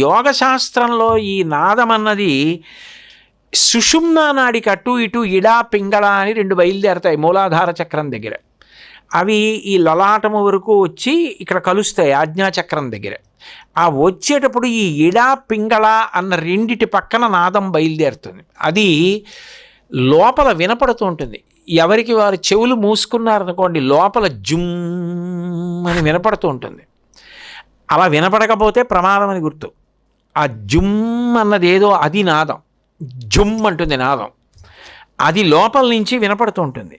యోగ శాస్త్రంలో ఈ నాదం అన్నది సుషుమ్నా నాడికి అటు ఇటు ఇడా పింగళ అని రెండు బయలుదేరతాయి మూలాధార చక్రం దగ్గర. అవి ఈ లలాటము వరకు వచ్చి ఇక్కడ కలుస్తాయి ఆజ్ఞాచక్రం దగ్గర. ఆ వచ్చేటప్పుడు ఈ ఇడా పింగళ అన్న రెండిటి పక్కన నాదం బయలుదేరుతుంది. అది లోపల వినపడుతూ ఉంటుంది. ఎవరికి వారు చెవులు మూసుకున్నారనుకోండి, లోపల జుమ్ అని వినపడుతూ ఉంటుంది. అలా వినపడకపోతే ప్రమాదం అని గుర్తు. ఆ జుమ్ అన్నది ఏదో అది నాదం, జుమ్ అంటుంది నాదం. అది లోపల నుంచి వినపడుతూ ఉంటుంది.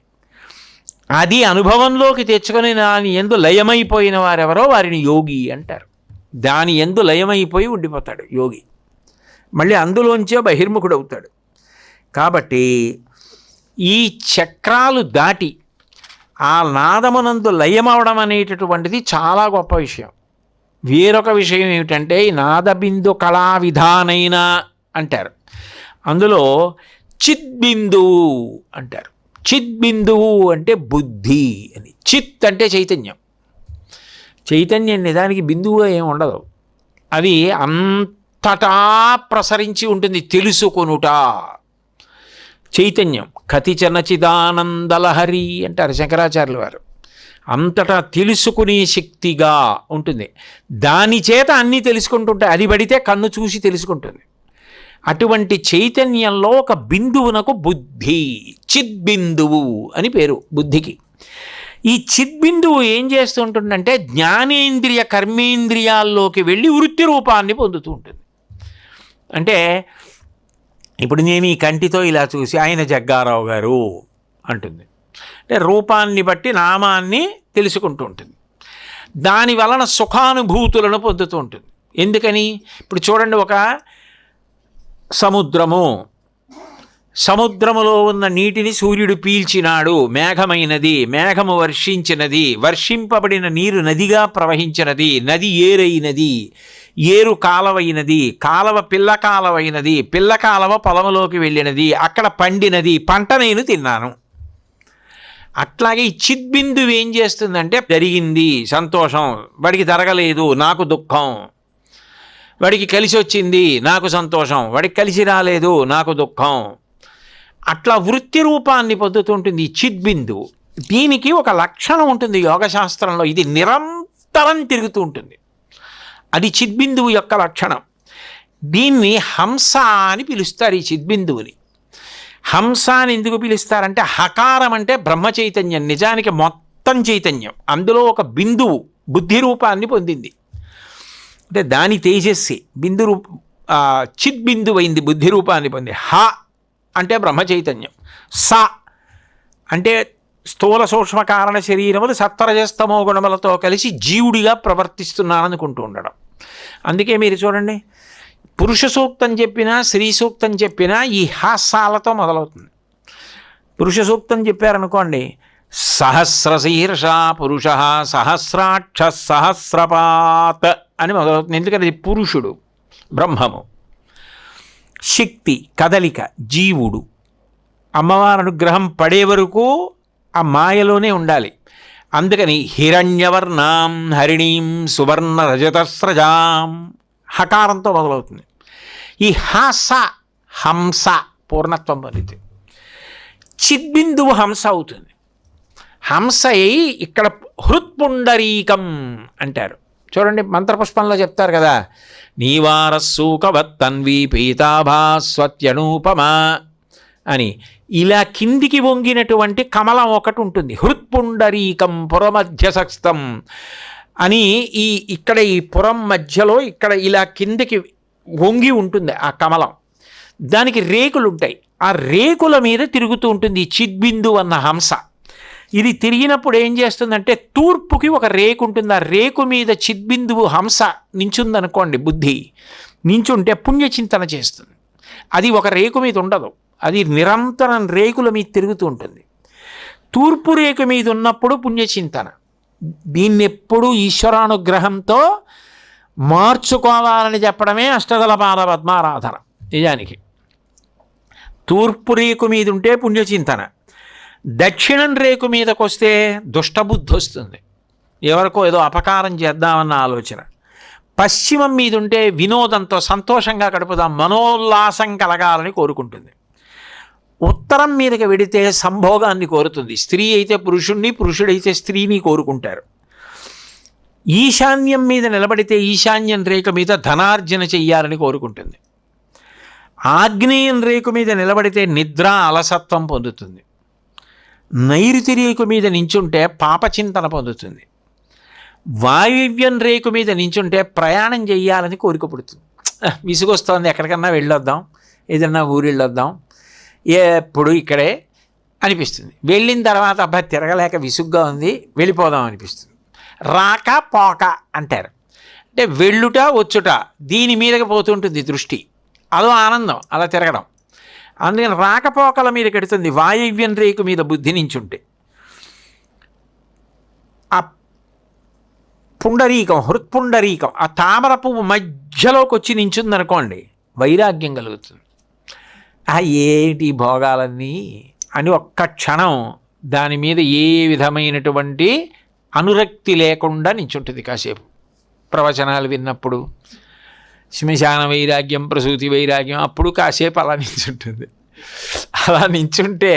అది అనుభవంలోకి తెచ్చుకొని దాని యందు లయమైపోయిన వారెవరో వారిని యోగి అంటారు. దాని యందు లయమైపోయి ఉండిపోతాడు యోగి. మళ్ళీ అందులోంచే బహిర్ముఖుడు అవుతాడు. కాబట్టి ఈ చక్రాలు దాటి ఆ నాదమునందు లయమవడం అనేటటువంటిది చాలా గొప్ప విషయం. వేరొక విషయం ఏమిటంటే ఈ నాదబిందు కళా విధానైన అంటారు. అందులో చిద్బిందువు అంటారు. చిద్బిందువు అంటే బుద్ధి అని. చిత్ అంటే చైతన్యం. చైతన్యం నిజానికి బిందువుగా ఏమి ఉండదు. అది అంతటా ప్రసరించి ఉంటుంది. తెలుసుకొనుట చైతన్యం. కతిచనచిదానందలహరి అంటారు శంకరాచార్యుల వారు. అంతటా తెలుసుకునే శక్తిగా ఉంటుంది. దాని చేత అన్నీ తెలుసుకుంటుంటాయి. అది పడితే కన్ను చూసి తెలుసుకుంటుంది. అటువంటి చైతన్యంలో ఒక బిందువునకు బుద్ధి, చిద్బిందువు అని పేరు బుద్ధికి. ఈ చిద్బిందువు ఏం చేస్తుంటుందంటే జ్ఞానేంద్రియ కర్మేంద్రియాల్లోకి వెళ్ళి వృత్తి రూపాన్ని పొందుతూ ఉంటుంది. అంటే ఇప్పుడు నేను ఈ కంటితో ఇలా చూసి ఆయన జగ్గారావు గారు అంటుంది. అంటే రూపాన్ని బట్టి నామాన్ని తెలుసుకుంటూ ఉంటుంది. దాని వలన సుఖానుభూతులను పొందుతూ ఉంటుంది. ఎందుకని? ఇప్పుడు చూడండి, ఒక సముద్రములో ఉన్న నీటిని సూర్యుడు పీల్చినాడు, మేఘమైనది, మేఘము వర్షించినది, వర్షింపబడిన నీరు నదిగా ప్రవహించినది, నది ఏరైనది, ఏరు కాలవైనది, కాలవ పిల్ల కాలవైనది, పిల్ల కాలవ పొలములోకి వెళ్ళినది, అక్కడ పండినది, పంట నేను తిన్నాను. అట్లాగే ఈ చిద్బిందువు ఏం చేస్తుందంటే జరిగింది సంతోషం, వాడికి జరగలేదు నాకు దుఃఖం, వాడికి కలిసి వచ్చింది నాకు సంతోషం, వాడికి కలిసి రాలేదు నాకు దుఃఖం, అట్లా వృత్తి రూపాన్ని పొందుతుంటుంది ఈ చిద్బిందువు. దీనికి ఒక లక్షణం ఉంటుంది యోగశాస్త్రంలో, ఇది నిరంతరం తిరుగుతూ ఉంటుంది. అది చిద్బిందువు యొక్క లక్షణం. దీన్ని హంస అని పిలుస్తారు. ఈ చిద్బిందువుని హంస అని ఎందుకు పిలుస్తారంటే హకారం అంటే బ్రహ్మ చైతన్యం, నిజానికి మొత్తం చైతన్యం. అందులో ఒక బిందువు బుద్ధి రూపాన్ని పొందింది. అంటే దాని తేజస్సి బిందు చిద్బిందువు అయింది, బుద్ధి రూపాన్ని పొంది. హ అంటే బ్రహ్మ చైతన్యం, స అంటే స్థూల సూక్ష్మ కారణ శరీరములు సత్వరజస్తమో గుణములతో కలిసి జీవుడిగా ప్రవర్తిస్తున్నాననుకుంటూ ఉండడం. అందుకే మీరు చూడండి, పురుష సూక్తం చెప్పినా స్త్రీ సూక్తం చెప్పినా ఈ హాసాలతో మొదలవుతుంది. పురుష సూక్తం చెప్పారనుకోండి, సహస్రశీర్ష పురుష సహస్రాక్ష సహస్రపాత్ అని మొదలవుతుంది. ఎందుకంటే ఇది పురుషుడు, బ్రహ్మము, శక్తి, కదలిక, జీవుడు. అమ్మవారి అనుగ్రహం పడే వరకు ఆ మాయలోనే ఉండాలి. అందుకని హిరణ్యవర్ణాం హరిణీం సువర్ణ రజతస్రజాం హకారంతో మొదలవుతుంది. ఈ హాస హంస పూర్ణత్వం పొందితే చిద్బిందువు హంస అవుతుంది. హంస అయి ఇక్కడ హృత్పుండరీకం అంటారు. చూడండి, మంత్రపుష్పంలో చెప్తారు కదా, నీవారస్సూకవత్తన్వీ పీతాభాస్వత్యనూపమా అని. ఇలా కిందికి వంగినటువంటి కమలం ఒకటి ఉంటుంది, హృత్పుండరీకం పురమధ్యసక్తం అని. ఇక్కడ ఈ పురం మధ్యలో ఇక్కడ ఇలా కిందికి వంగి ఉంటుంది ఆ కమలం. దానికి రేకులు ఉంటాయి. ఆ రేకుల మీద తిరుగుతూ ఉంటుంది ఈ చిద్బిందు అన్న హంస. ఇది తిరిగినప్పుడు ఏం చేస్తుందంటే తూర్పుకి ఒక రేకు ఉంటుంది. ఆ రేకు మీద చిద్బిందువు హంస నించుందనుకోండి, బుద్ధి నించుంటే పుణ్యచింతన చేస్తుంది. అది ఒక రేకు మీద ఉండదు, అది నిరంతరం రేకుల మీద తిరుగుతూ ఉంటుంది. తూర్పు రేకు మీద ఉన్నప్పుడు పుణ్యచింతన. దీన్ని ఎప్పుడూ ఈశ్వరానుగ్రహంతో మార్చుకోవాలని చెప్పడమే అష్టదళ పాద పద్మారాధన. నిజానికి తూర్పు రేకు మీద ఉంటే పుణ్యచింతన, దక్షిణం రేకు మీదకి వస్తే దుష్టబుద్ధి వస్తుంది, ఎవరికో ఏదో అపకారం చేద్దామన్న ఆలోచన. పశ్చిమం మీద ఉంటే వినోదంతో సంతోషంగా గడుపుదాం, మనోల్లాసం కలగాలని కోరుకుంటుంది. ఉత్తరం మీదకి వెడితే సంభోగాన్ని కోరుతుంది. స్త్రీ అయితే పురుషుణ్ణి, పురుషుడైతే స్త్రీని కోరుకుంటారు. ఈశాన్యం మీద నిలబడితే ఈశాన్యం రేఖ మీద ధనార్జన చెయ్యాలని కోరుకుంటుంది. ఆగ్నేయం రేకు మీద నిలబడితే నిద్ర అలసత్వం పొందుతుంది. నైరుతి రేకు మీద నించుంటే పాపచింతన పొందుతుంది. వాయువ్యం రేకు మీద నించుంటే ప్రయాణం చెయ్యాలని కోరిక పుడుతుంది. విసుగొస్తోంది, ఎక్కడికన్నా వెళ్ళొద్దాం, ఏదన్నా ఊరు వెళ్ళొద్దాం, ఎప్పుడు ఇక్కడే అనిపిస్తుంది. వెళ్ళిన తర్వాత అబ్బా తిరగలేక విసుగ్గా ఉంది, వెళ్ళిపోదాం అనిపిస్తుంది. రాక పోక అంటారు, అంటే వెళ్ళుట వచ్చుట దీని మీదకి పోతుంటుంది దృష్టి. అదో ఆనందం అలా తిరగడం. అందుకని రాకపోకల మీద కడుతుంది వాయువ్యం రేకు మీద బుద్ధి నించుంటే. ఆ పుండరీకం, హృత్పుండరీకం, ఆ తామర పువ్వు మధ్యలోకి వచ్చి నించుందనుకోండి, వైరాగ్యం కలుగుతుంది. ఏంటి భోగాలన్నీ అని ఒక్క క్షణం దాని మీద ఏ విధమైనటువంటి అనురక్తి లేకుండా నించుంటుంది. కాసేపు ప్రవచనాలు విన్నప్పుడు శ్మశాన వైరాగ్యం, ప్రసూతి వైరాగ్యం, అప్పుడు కాసేపు అలా నించుంటుంది. అలా నించుంటే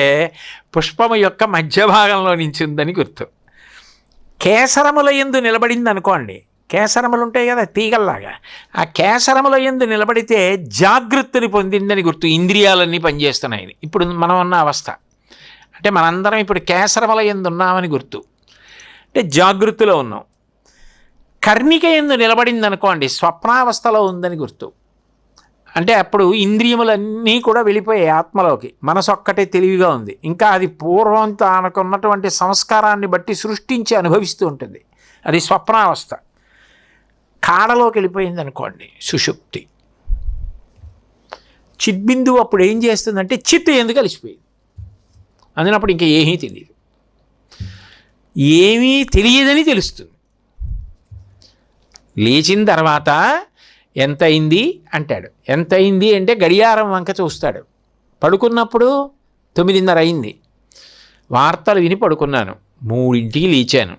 పుష్పము యొక్క మధ్య భాగంలో నించుందని గుర్తు. కేసరముల యందు నిలబడింది అనుకోండి, కేసరములు ఉంటాయి కదా తీగల్లాగా, ఆ కేసరముల యందు నిలబడితే జాగృతిని పొందిందని గుర్తు. ఇంద్రియాలన్నీ పనిచేస్తున్నాయి. ఇప్పుడు మనం ఉన్న అవస్థ అంటే మనందరం ఇప్పుడు కేసరముల యందు ఉన్నామని గుర్తు, అంటే జాగృతిలో ఉన్నాం. కర్ణిక యందు నిలబడింది అనుకోండి, స్వప్నావస్థలో ఉందని గుర్తు. అంటే అప్పుడు ఇంద్రియములన్నీ కూడా వెళ్ళిపోయాయి ఆత్మలోకి, మనసు ఒక్కటే తెలివిగా ఉంది. ఇంకా అది పూర్వం తనకున్నటువంటి సంస్కారాన్ని బట్టి సృష్టించి అనుభవిస్తూ ఉంటుంది, అది స్వప్నావస్థ. కాడలోకి వెళ్ళిపోయింది అనుకోండి, సుషుప్తి. చిద్బిందువు అప్పుడు ఏం చేస్తుందంటే చిత్తు ఎందుకు కలిసిపోయింది, అందునప్పుడు ఇంకా ఏమీ తెలియదు, ఏమీ తెలియదని తెలుస్తుంది. లేచిన తర్వాత ఎంత అయింది అంటాడు. ఎంత అయింది అంటే గడియారం వంక చూస్తాడు. పడుకున్నప్పుడు 9:30 అయింది, వార్తలు విని పడుకున్నాను, 3ంటికి లేచాను,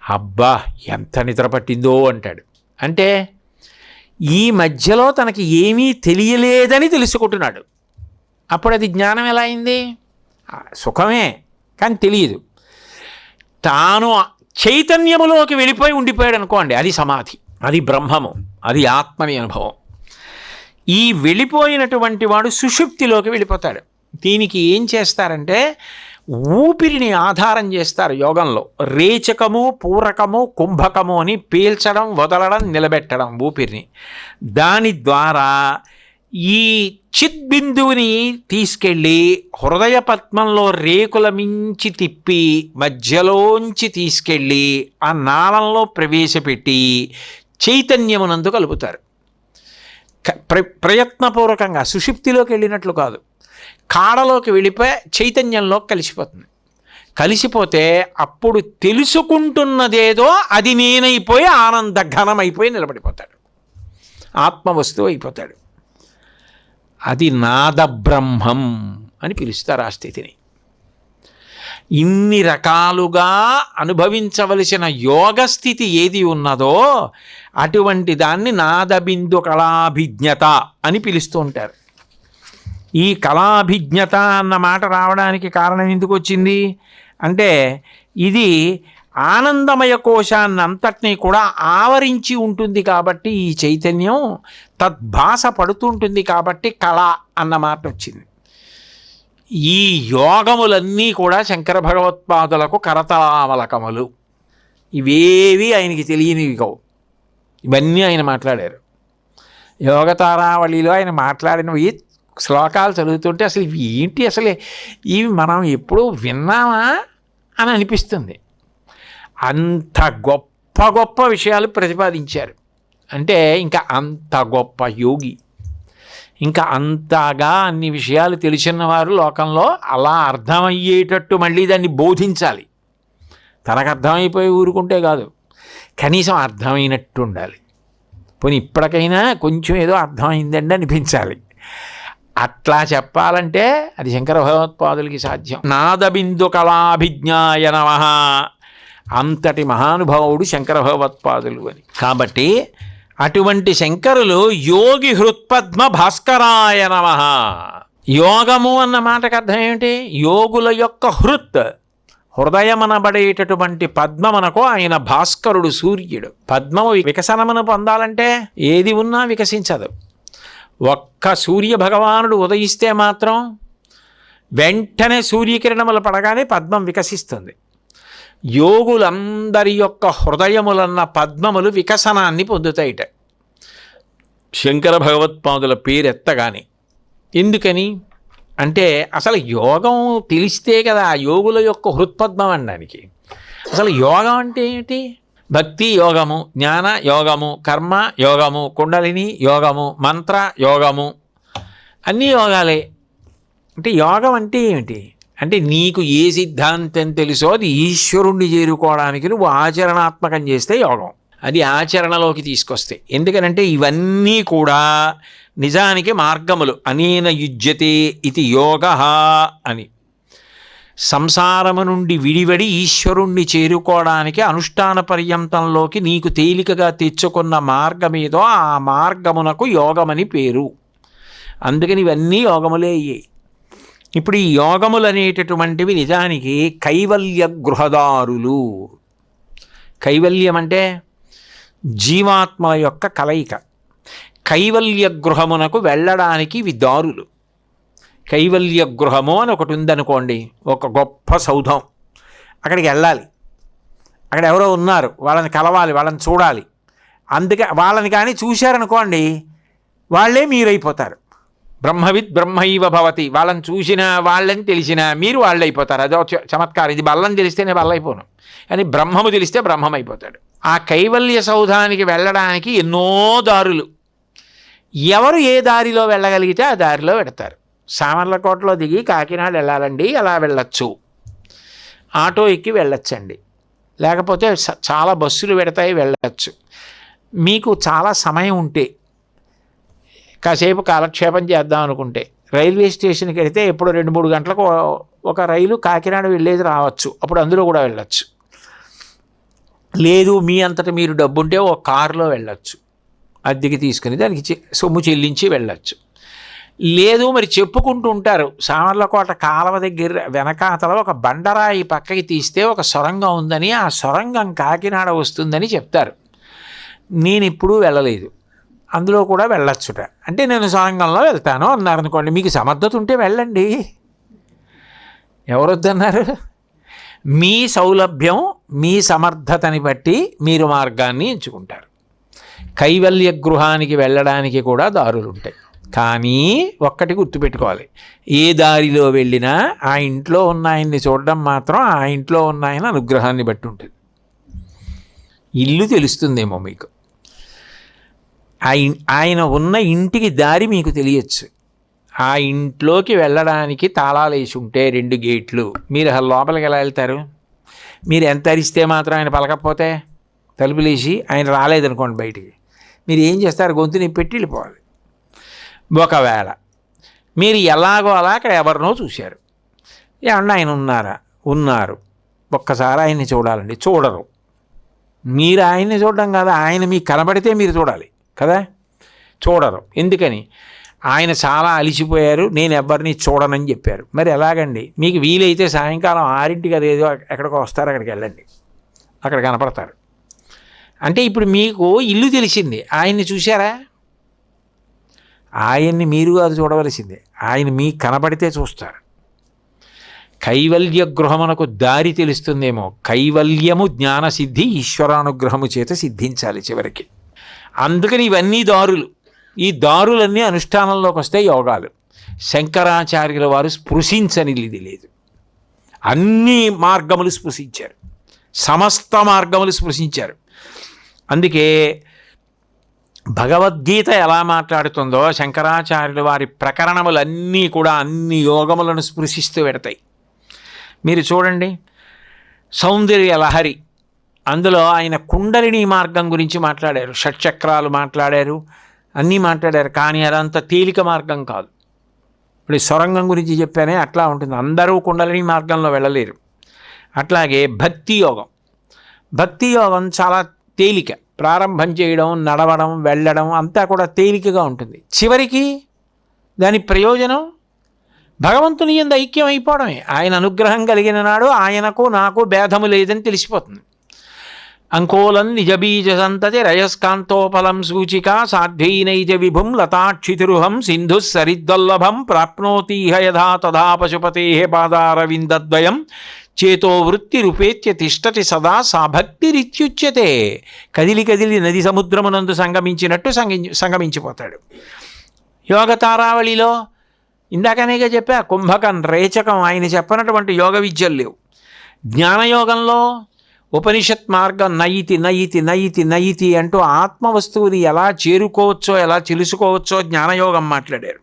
అబ్బా ఎంత నిద్ర పట్టిందో అంటాడు. అంటే ఈ మధ్యలో తనకి ఏమీ తెలియలేదని తెలుసుకుంటున్నాడు. అప్పుడు అది జ్ఞానం ఎలా అయింది? సుఖమే కానీ తెలియదు. తాను చైతన్యములోకి వెళ్ళిపోయి ఉండిపోయాడు అనుకోండి, అది సమాధి, అది బ్రహ్మము, అది ఆత్మని అనుభవం. ఈ వెళ్ళిపోయినటువంటి వాడు సుషుప్తిలోకి వెళ్ళిపోతాడు. దీనికి ఏం చేస్తారంటే ఊపిరిని ఆధారం చేస్తారు యోగంలో. రేచకము, పూరకము, కుంభకము అని పీల్చడం, వదలడం, నిలబెట్టడం ఊపిరిని. దాని ద్వారా ఈ చిద్బిందువుని తీసుకెళ్ళి హృదయ పద్మంలో రేకుల మించి తిప్పి మధ్యలోంచి తీసుకెళ్ళి ఆ నాళంలో ప్రవేశపెట్టి చైతన్యమునందు కలుపుతారు. ప్రయత్నపూర్వకంగా సుషుప్తిలోకి వెళ్ళినట్లు కాదు, కాడలోకి వెళ్ళిపోయి చైతన్యంలోకి కలిసిపోతుంది. కలిసిపోతే అప్పుడు తెలుసుకుంటున్నదేదో అది నేనైపోయి ఆనంద ఘనమైపోయి నిలబడిపోతాడు, ఆత్మవస్తువు అయిపోతాడు. అది నాదబ్రహ్మం అని పిలుస్తారు ఆ స్థితిని. ఇన్ని రకాలుగా అనుభవించవలసిన యోగ స్థితి ఏది ఉన్నదో అటువంటి దాన్ని నాదబిందు కళాభిజ్ఞత అని పిలుస్తూ ఉంటారు. ఈ కళాభిజ్ఞత అన్న మాట రావడానికి కారణం ఎందుకు వచ్చింది అంటే ఇది ఆనందమయ కోశాన్ని అంతటినీ కూడా ఆవరించి ఉంటుంది కాబట్టి, ఈ చైతన్యం తద్భాస పడుతుంటుంది కాబట్టి కళ అన్న మాట వచ్చింది. ఈ యోగములన్నీ కూడా శంకర భగవత్పాదులకు కరతలామలకములు. ఇవేవి ఆయనకి తెలియనివి కావు, ఇవన్నీ ఆయన మాట్లాడారు. యోగతారావళిలో ఆయన మాట్లాడినవి శ్లోకాలు చదువుతుంటే అసలు ఇవి ఏంటి, అసలు ఇవి మనం ఎప్పుడూ విన్నామా అని అనిపిస్తుంది. అంత గొప్ప గొప్ప విషయాలు ప్రతిపాదించారు. అంటే ఇంకా అంత గొప్ప యోగి, ఇంకా అంతగా అన్ని విషయాలు తెలిసినవారు లోకంలో అలా అర్థమయ్యేటట్టు మళ్ళీ దాన్ని బోధించాలి. తనకు అర్థమైపోయి ఊరుకుంటే కాదు, కనీసం అర్థమైనట్టు ఉండాలి. పోనీ ఇప్పటికైనా కొంచెం ఏదో అర్థమైందండి అనిపించాలి. అట్లా చెప్పాలంటే అది శంకర భగవత్పాదులకి సాధ్యం. నాదబిందు కళాభిజ్ఞాయ నమః, అంతటి మహానుభావుడు శంకర భగవత్పాదులు అని. కాబట్టి అటువంటి శంకరులు యోగి హృత్పద్మ భాస్కరాయ నమః. యోగము అన్న మాటకు అర్థం ఏమిటి? యోగుల యొక్క హృదయమనబడేటటువంటి పద్మమునకు ఆయన భాస్కరుడు, సూర్యుడు. పద్మము వికసనమును పొందాలంటే ఏది ఉన్నా వికసించదు. ఒక్క సూర్య భగవానుడు ఉదయిస్తే మాత్రం వెంటనే సూర్యకిరణములు పడగానే పద్మం వికసిస్తుంది. యోగులందరి యొక్క హృదయములన్న పద్మములు వికసనాన్ని పొందుతాయిట శంకర భగవత్పాదుల పేరెత్తగానే. ఎందుకని అంటే అసలు యోగం తెలిస్తే కదా యోగుల యొక్క హృత్పద్మం అనడానికి. అసలు యోగం అంటే ఏమిటి? భక్తి యోగము, జ్ఞాన యోగము, కర్మ యోగము, కుండలిని యోగము, మంత్ర యోగము, అన్నీ యోగాలే. అంటే యోగం అంటే ఏమిటి అంటే నీకు ఏ సిద్ధాంతం తెలుసో అది ఈశ్వరుణ్ణి చేరుకోవడానికి నువ్వు ఆచరణాత్మకం చేస్తే యోగం. అది ఆచరణలోకి తీసుకొస్తే. ఎందుకనంటే ఇవన్నీ కూడా నిజానికి మార్గములు. అనేన యుజ్యతే ఇది యోగః అని. సంసారము నుండి విడివడి ఈశ్వరుణ్ణి చేరుకోవడానికి అనుష్ఠాన పర్యంతంలోకి నీకు తేలికగా తెచ్చుకున్న మార్గమేదో ఆ మార్గమునకు యోగమని పేరు. అందుకని ఇవన్నీ యోగములే అయ్యాయి. ఇప్పుడు ఈ యోగములు అనేటటువంటివి నిజానికి కైవల్య గృహదారులు. కైవల్యం అంటే జీవాత్మల యొక్క కలయిక. కైవల్య గృహమునకు వెళ్ళడానికి ఇవి దారులు. కైవల్య గృహము అని ఒకటి ఉందనుకోండి, ఒక గొప్ప సౌధం. అక్కడికి వెళ్ళాలి, అక్కడ ఎవరో ఉన్నారు, వాళ్ళని కలవాలి, వాళ్ళని చూడాలి. అందుకే వాళ్ళని కానీ చూశారనుకోండి వాళ్ళే మీరైపోతారు. బ్రహ్మవిద్ బ్రహ్మైవ భవతి. వాళ్ళని చూసినా వాళ్ళని తెలిసినా మీరు వాళ్ళు అయిపోతారు. అదో చమత్కారం. ఇది బల్లని తెలిస్తేనే బల్లైపోను, కానీ బ్రహ్మము తెలిస్తే బ్రహ్మం అయిపోతాడు. ఆ కైవల్య సౌధానికి వెళ్ళడానికి ఎన్నో దారులు. ఎవరు ఏ దారిలో వెళ్ళగలిగితే ఆ దారిలో పెడతారు. సామర్లకోటలో దిగి కాకినాడ వెళ్ళాలండి, అలా వెళ్ళచ్చు. ఆటో ఎక్కి వెళ్ళొచ్చండి, లేకపోతే చాలా బస్సులు పెడతాయి, వెళ్ళచ్చు. మీకు చాలా సమయం ఉంటే, కాసేపు కాలక్షేపం చేద్దాం అనుకుంటే రైల్వే స్టేషన్కి వెళితే ఎప్పుడు 2-3 గంటలకు ఒక రైలు కాకినాడ వెళ్ళేది రావచ్చు. అప్పుడు అందులో కూడా వెళ్ళచ్చు. లేదు మీ అంతటా మీరు డబ్బుంటే ఒక కారులో వెళ్ళచ్చు, అద్దెకి తీసుకుని దానికి సొమ్ము చెల్లించి వెళ్ళచ్చు. లేదు మరి చెప్పుకుంటూ ఉంటారు, సామర్లకోట కాలువ దగ్గర వెనకాతల ఒక బండరాయి పక్కకి తీస్తే ఒక సొరంగం ఉందని, ఆ సొరంగం కాకినాడ వస్తుందని చెప్తారు. నేను ఎప్పుడూ వెళ్ళలేదు, అందులో కూడా వెళ్ళొచ్చుట. అంటే నేను సొరంగంలో వెళ్తాను అన్నారనుకోండి, మీకు సమర్థత ఉంటే వెళ్ళండి, ఎవరొద్దన్నారు? మీ సౌలభ్యం మీ సమర్థతని బట్టి మీరు మార్గాన్ని ఎంచుకుంటారు. కైవల్య గృహానికి వెళ్ళడానికి కూడా దారులు ఉంటాయి. కానీ ఒక్కటి గుర్తుపెట్టుకోవాలి, ఏ దారిలో వెళ్ళినా ఆ ఇంట్లో ఉన్న ఆయన్ని చూడడం మాత్రం ఆ ఇంట్లో ఉన్న ఆయన అనుగ్రహాన్ని బట్టి ఉంటుంది. ఇల్లు తెలుస్తుందేమో మీకు, ఆయన ఉన్న ఇంటికి దారి మీకు తెలియచ్చు. ఆ ఇంట్లోకి వెళ్ళడానికి తాళాలు వేసి ఉంటే 2 గేట్లు, మీరు లోపలికి ఎలా వెళ్తారు? మీరు ఎంత అరిస్తే మాత్రం ఆయన పలకపోతే తలుపులేసి ఆయన రాలేదనుకోండి బయటికి, మీరు ఏం చేస్తారు? గొంతుని పెట్టి వెళ్ళిపోవాలి. ఒకవేళ మీరు ఎలాగో అలా అక్కడ ఎవరినో చూశారు, ఏమన్నా ఆయన ఉన్నారా? ఉన్నారు, ఒక్కసారి ఆయన్ని చూడాలండి, చూడరు. మీరు ఆయన్ని చూడడం కాదు, ఆయన మీకు కనబడితే మీరు చూడాలి కదా, చూడరు. ఎందుకని? ఆయన చాలా అలిసిపోయారు, నేను ఎవరిని చూడనని చెప్పారు. మరి ఎలాగండి? మీకు వీలైతే సాయంకాలం 6ంటికి అదేదో ఎక్కడికో వస్తారు, అక్కడికి వెళ్ళండి, అక్కడ కనపడతారు. అంటే ఇప్పుడు మీకు ఇల్లు తెలిసింది, ఆయన్ని చూశారా? ఆయన్ని మీరు కాదు చూడవలసిందే, ఆయన మీకు కనబడితే చూస్తారు. కైవల్య గృహమునకు దారి తెలుస్తుందేమో. కైవల్యము జ్ఞానసిద్ధి ఈశ్వరానుగ్రహము చేత సిద్ధించాలి చివరికి. అందుకని ఇవన్నీ దారులు. ఈ దారులన్నీ అనుష్ఠానంలోకి వస్తే యోగాలు. శంకరాచార్యుల వారు స్పృశించనిది లేదు, అన్ని మార్గములు స్పృశించారు, సమస్త మార్గములు స్పృశించారు. అందుకే భగవద్గీత ఎలా మాట్లాడుతుందో శంకరాచార్యుల వారి ప్రకరణములన్నీ కూడా అన్ని యోగములను స్పృశిస్తూ పెడతాయి. మీరు చూడండి, సౌందర్య లహరి, అందులో ఆయన కుండలిని మార్గం గురించి మాట్లాడారు, షట్చక్రాలు మాట్లాడారు, అన్నీ మాట్లాడారు. కానీ అదంత తేలిక మార్గం కాదు. ఇప్పుడు సొరంగం గురించి చెప్పానే అట్లా ఉంటుంది, అందరూ కుండలిని మార్గంలో వెళ్ళలేరు. అట్లాగే భక్తి యోగం, భక్తి యోగం చాలా తేలిక, ప్రారంభం చేయడం, నడవడం, వెళ్ళడం అంతా కూడా తేలికగా ఉంటుంది. చివరికి దాని ప్రయోజనం భగవంతుని యందు ఐక్యం అయిపోవడమే. ఆయన అనుగ్రహం కలిగిన నాడు ఆయనకు నాకు భేదము లేదని తెలిసిపోతుంది. అంకోలం నిజబీజ సంతతి రయస్కాంతోపలం సూచిక సాధ్వీనైజ విభుం లతాక్షితిరుహం సింధు సరిద్వల్లభం ప్రాప్నోతీహ యథా తథా పశుపతే పాదారవిందద్వయం చేతో వృత్తి రూపేత్య తిష్టతి సదా సా భక్తిరిత్యుచ్యతే. కదిలి కదిలి నది సముద్రమునందు సంగమించినట్టు సంగమించిపోతాడు. యోగ తారావళిలో ఇందాకనేగా చెప్పా, కుంభకం, రేచకం ఆయన చెప్పనటువంటి యోగ విద్యలు లేవు. జ్ఞానయోగంలో ఉపనిషత్ మార్గం నయితి నయితి నయితి నయితి అంటూ ఆత్మవస్తువుని ఎలా చేరుకోవచ్చో, ఎలా తెలుసుకోవచ్చో జ్ఞానయోగం మాట్లాడారు.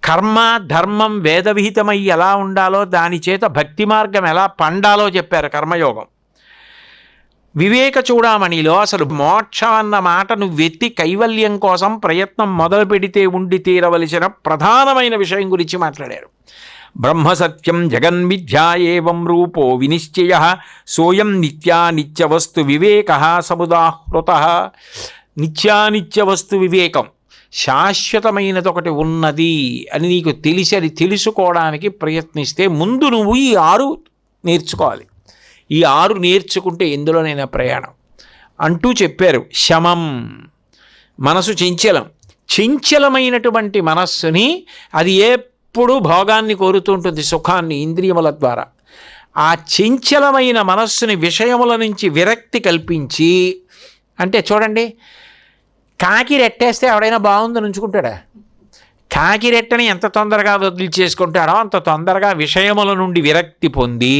కర్మ ధర్మం వేదవిహితమై ఎలా ఉండాలో, దాని చేత భక్తి మార్గం ఎలా పండాలో చెప్పారు కర్మయోగం. వివేక చూడామణిలో అసలు మోక్షం అన్న మాట నువ్వెత్తి కైవల్యం కోసం ప్రయత్నం మొదలు పెడితే ఉండి తీరవలసిన ప్రధానమైన విషయం గురించి మాట్లాడారు. బ్రహ్మసత్యం జగన్మిథ్యా ఏవం రూపో వినిశ్చయ సోయం నిత్యానిత్యవస్తు వివేక సముదాహృత. నిత్యానిత్యవస్తు వివేకం, శాశ్వతమైనది ఒకటి ఉన్నది అని నీకు తెలిసి అది తెలుసుకోవడానికి ప్రయత్నిస్తే ముందు నువ్వు ఈ 6 నేర్చుకోవాలి. ఈ 6 నేర్చుకుంటే ఎందులోనైనా ప్రయాణం అంటూ చెప్పారు. శమం, మనసు చంచలం. చంచలమైనటువంటి మనస్సుని అది ఎప్పుడు భోగాన్ని కోరుతూ ఉంటుంది, సుఖాన్ని, ఇంద్రియముల ద్వారా. ఆ చంచలమైన మనస్సుని విషయముల నుంచి విరక్తి కల్పించి, అంటే చూడండి, కాకి రెట్టేస్తే ఎవడైనా బాగుందని ఉంచుకుంటాడా? కాకి రెట్టని ఎంత తొందరగా వదిలిచేసుకుంటాడో అంత తొందరగా విషయముల నుండి విరక్తి పొంది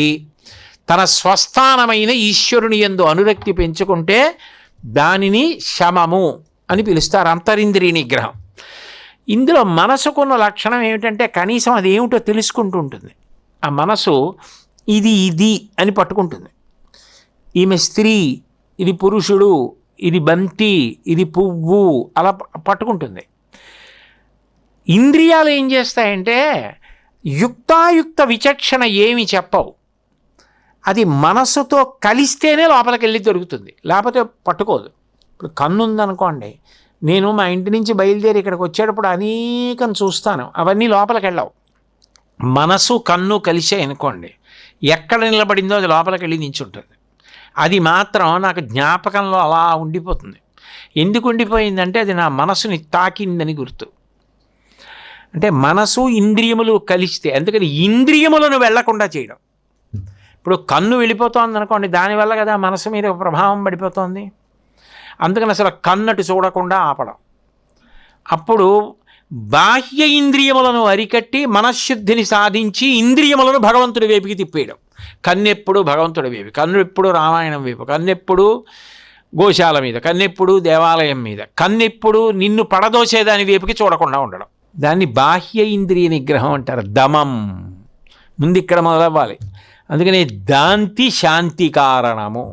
తన స్వస్థానమైన ఈశ్వరుని యందు అనురక్తి పెంచుకుంటే దానిని శమము అని పిలుస్తారు, అంతరింద్రియ నిగ్రహం. ఇందులో మనసుకున్న లక్షణం ఏమిటంటే కనీసం అది ఏమిటో తెలుసుకుంటూ ఉంటుంది. ఆ మనసు ఇది అని పట్టుకుంటుంది. ఈమె స్త్రీ, ఇది పురుషుడు, ఇది బంతి, ఇది పువ్వు, అలా పట్టుకుంటుంది. ఇంద్రియాలు ఏం చేస్తాయంటే యుక్తాయుక్త విచక్షణ ఏమి చెప్పవు. అది మనసుతో కలిస్తేనే లోపలికి వెళ్ళి దొరుకుతుంది, లేకపోతే పట్టుకోదు. ఇప్పుడు కన్ను ఉందనుకోండి, నేను మా ఇంటి నుంచి బయలుదేరి ఇక్కడికి వచ్చేటప్పుడు అనేకం చూస్తాను, అవన్నీ లోపలికి వెళ్ళవు. మనసు కన్ను కలిసే అనుకోండి, ఎక్కడ నిలబడిందో అది లోపలికి వెళ్ళి నించుంటుంది. అది మాత్రం నాకు జ్ఞాపకంలో అలా ఉండిపోతుంది. ఎందుకు ఉండిపోయిందంటే అది నా మనసుని తాకిందని గుర్తు. అంటే మనసు ఇంద్రియములు కలిస్తే, అందుకని ఇంద్రియములను వెళ్లకుండా చేయడం. ఇప్పుడు కన్ను వెళ్ళిపోతోంది అనుకోండి, దానివల్ల కదా మనసు మీద ప్రభావం పడిపోతుంది. అందుకని అసలు కన్నటు చూడకుండా ఆపడం. అప్పుడు బాహ్య ఇంద్రియములను అరికట్టి మనశ్శుద్ధిని సాధించి ఇంద్రియములను భగవంతుడి వైపుకి తిప్పేయడం. కన్నెప్పుడు భగవంతుడి వైపు, కన్నెప్పుడు రామాయణం వైపు, కన్నెప్పుడు గోశాల మీద, కన్నెప్పుడు దేవాలయం మీద, కన్నెప్పుడు నిన్ను పడదోసేదాని వైపుకి చూడకుండా ఉండడం. దాన్ని బాహ్య ఇంద్రియ నిగ్రహం అంటారు. దమం ముందు ఇక్కడ మొదలవ్వాలి. అందుకని దాంతి శాంతి కారణము.